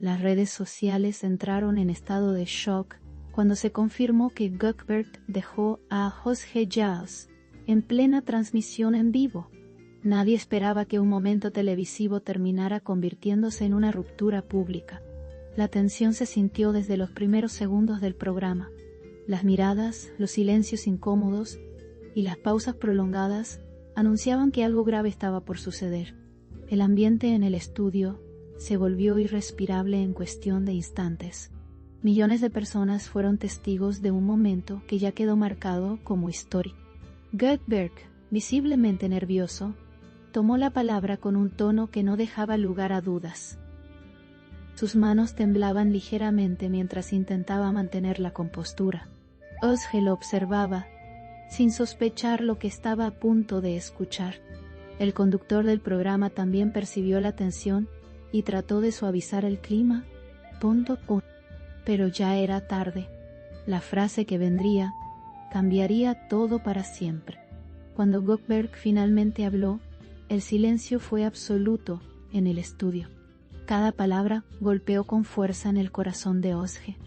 Las redes sociales entraron en estado de shock cuando se confirmó que Gökberg dejó a Özge Yağız en plena transmisión en vivo. Nadie esperaba que un momento televisivo terminara convirtiéndose en una ruptura pública. La tensión se sintió desde los primeros segundos del programa. Las miradas, los silencios incómodos y las pausas prolongadas anunciaban que algo grave estaba por suceder. El ambiente en el estudio se volvió irrespirable en cuestión de instantes. Millones de personas fueron testigos de un momento que ya quedó marcado como histórico. Gökberg, visiblemente nervioso, tomó la palabra con un tono que no dejaba lugar a dudas. Sus manos temblaban ligeramente mientras intentaba mantener la compostura. Özge lo observaba, sin sospechar lo que estaba a punto de escuchar. El conductor del programa también percibió la tensión y trató de suavizar el clima. Pero ya era tarde. La frase que vendría cambiaría todo para siempre. Cuando Gökberg finalmente habló, el silencio fue absoluto en el estudio. Cada palabra golpeó con fuerza en el corazón de Özge.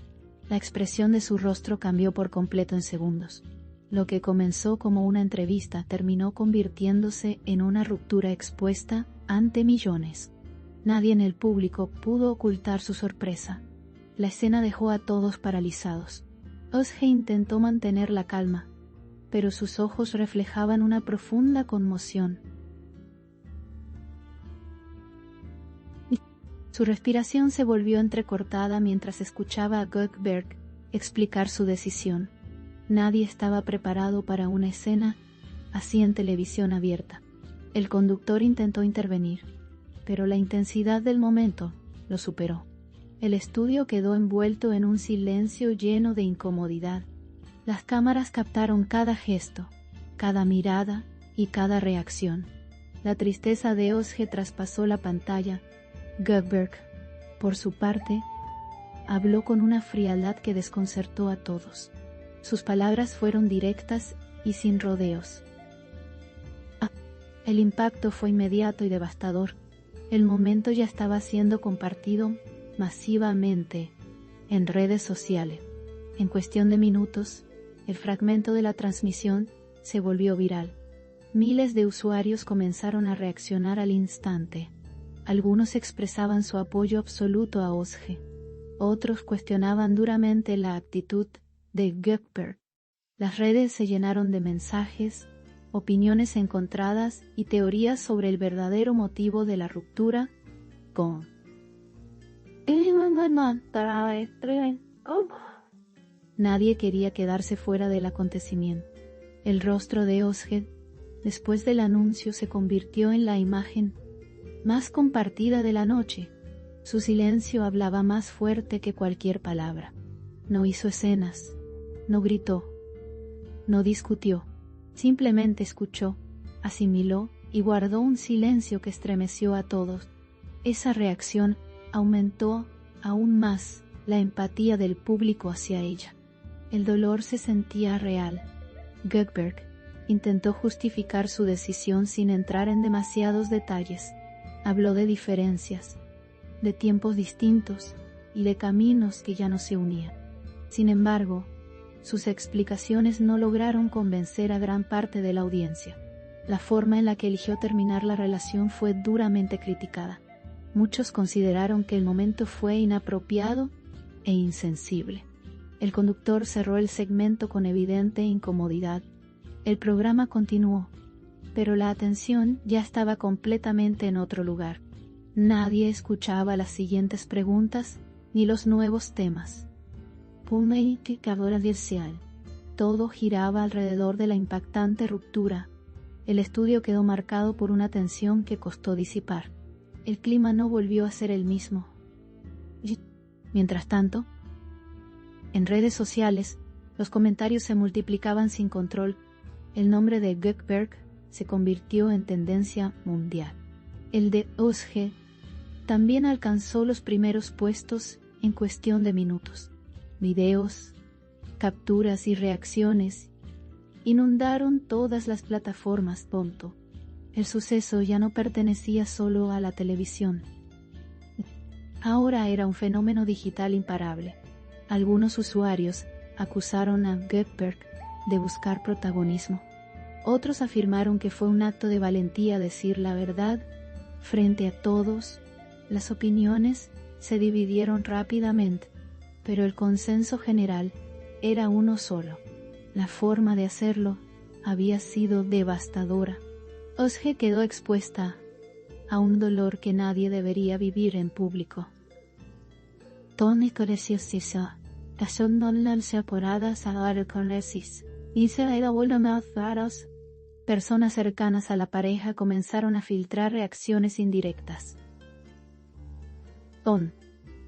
La expresión de su rostro cambió por completo en segundos. Lo que comenzó como una entrevista terminó convirtiéndose en una ruptura expuesta ante millones. Nadie en el público pudo ocultar su sorpresa. La escena dejó a todos paralizados. Özge intentó mantener la calma, pero sus ojos reflejaban una profunda conmoción. Su respiración se volvió entrecortada mientras escuchaba a Gökberg explicar su decisión. Nadie estaba preparado para una escena así en televisión abierta. El conductor intentó intervenir, pero la intensidad del momento lo superó. El estudio quedó envuelto en un silencio lleno de incomodidad. Las cámaras captaron cada gesto, cada mirada y cada reacción. La tristeza de Özge traspasó la pantalla. Gökberg, por su parte, habló con una frialdad que desconcertó a todos. Sus palabras fueron directas y sin rodeos. El impacto fue inmediato y devastador. El momento ya estaba siendo compartido masivamente en redes sociales. En cuestión de minutos, el fragmento de la transmisión se volvió viral. Miles de usuarios comenzaron a reaccionar al instante. Algunos expresaban su apoyo absoluto a Özge. Otros cuestionaban duramente la actitud de Gökberg. Las redes se llenaron de mensajes, opiniones encontradas y teorías sobre el verdadero motivo de la ruptura con Nadie quería quedarse fuera del acontecimiento. El rostro de Özge, después del anuncio, se convirtió en la imagen más compartida de la noche. Su silencio hablaba más fuerte que cualquier palabra. No hizo escenas, no gritó, no discutió, simplemente escuchó, asimiló y guardó un silencio que estremeció a todos. Esa reacción aumentó aún más la empatía del público hacia ella. El dolor se sentía real. Gökberg intentó justificar su decisión sin entrar en demasiados detalles. Habló de diferencias, de tiempos distintos y de caminos que ya no se unían. Sin embargo, sus explicaciones no lograron convencer a gran parte de la audiencia. La forma en la que eligió terminar la relación fue duramente criticada. Muchos consideraron que el momento fue inapropiado e insensible. El conductor cerró el segmento con evidente incomodidad. El programa continuó, pero la atención ya estaba completamente en otro lugar. Nadie escuchaba las siguientes preguntas ni los nuevos temas. Todo giraba alrededor de la impactante ruptura. El estudio quedó marcado por una tensión que costó disipar. El clima no volvió a ser el mismo. Mientras tanto, en redes sociales, los comentarios se multiplicaban sin control. El nombre de Gökberg se convirtió en tendencia mundial. El de Özge también alcanzó los primeros puestos en cuestión de minutos. Videos, capturas y reacciones inundaron todas las plataformas. El suceso ya no pertenecía solo a la televisión. Ahora era un fenómeno digital imparable. Algunos usuarios acusaron a Goldberg de buscar protagonismo. Otros afirmaron que fue un acto de valentía decir la verdad frente a todos. Las opiniones se dividieron rápidamente, pero el consenso general era uno solo. La forma de hacerlo había sido devastadora. Özge quedó expuesta a un dolor que nadie debería vivir en público. Tony Coresiosisa, son las separadas a Coresios, y se ha ido varos. Personas cercanas a la pareja comenzaron a filtrar reacciones indirectas.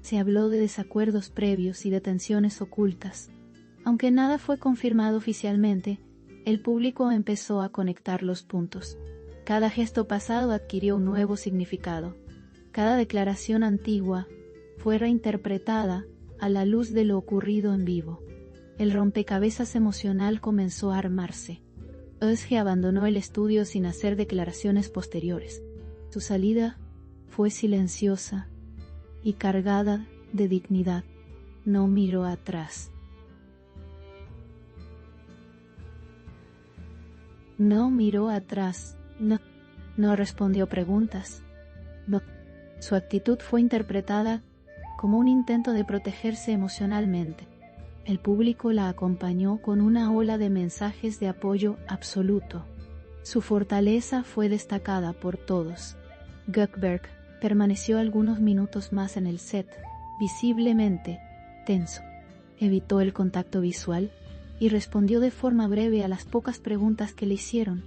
Se habló de desacuerdos previos y de tensiones ocultas. Aunque nada fue confirmado oficialmente, el público empezó a conectar los puntos. Cada gesto pasado adquirió un nuevo significado. Cada declaración antigua fue reinterpretada a la luz de lo ocurrido en vivo. El rompecabezas emocional comenzó a armarse. Özge abandonó el estudio sin hacer declaraciones posteriores. Su salida fue silenciosa y cargada de dignidad. No miró atrás. No miró atrás. No respondió preguntas. Su actitud fue interpretada como un intento de protegerse emocionalmente. El público la acompañó con una ola de mensajes de apoyo absoluto. Su fortaleza fue destacada por todos. Goldberg permaneció algunos minutos más en el set, visiblemente tenso. Evitó el contacto visual y respondió de forma breve a las pocas preguntas que le hicieron.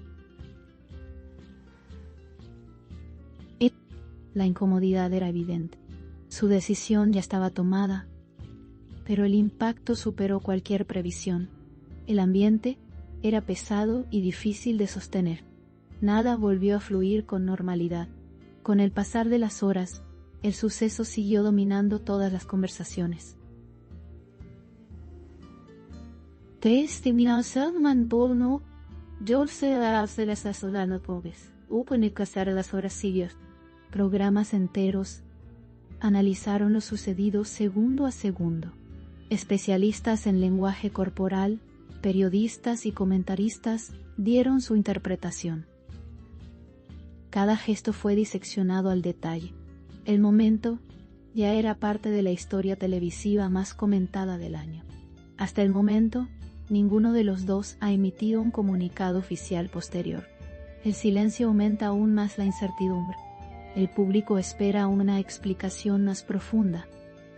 La incomodidad era evidente. Su decisión ya estaba tomada, pero el impacto superó cualquier previsión. El ambiente era pesado y difícil de sostener. Nada volvió a fluir con normalidad. Con el pasar de las horas, el suceso siguió dominando todas las conversaciones. Programas enteros analizaron lo sucedido segundo a segundo. Especialistas en lenguaje corporal, periodistas y comentaristas dieron su interpretación. Cada gesto fue diseccionado al detalle. El momento ya era parte de la historia televisiva más comentada del año. Hasta el momento, ninguno de los dos ha emitido un comunicado oficial posterior. El silencio aumenta aún más la incertidumbre. El público espera una explicación más profunda,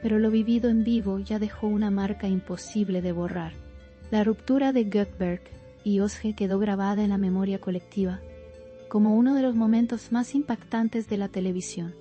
pero lo vivido en vivo ya dejó una marca imposible de borrar. La ruptura de Goldberg y Özge quedó grabada en la memoria colectiva como uno de los momentos más impactantes de la televisión.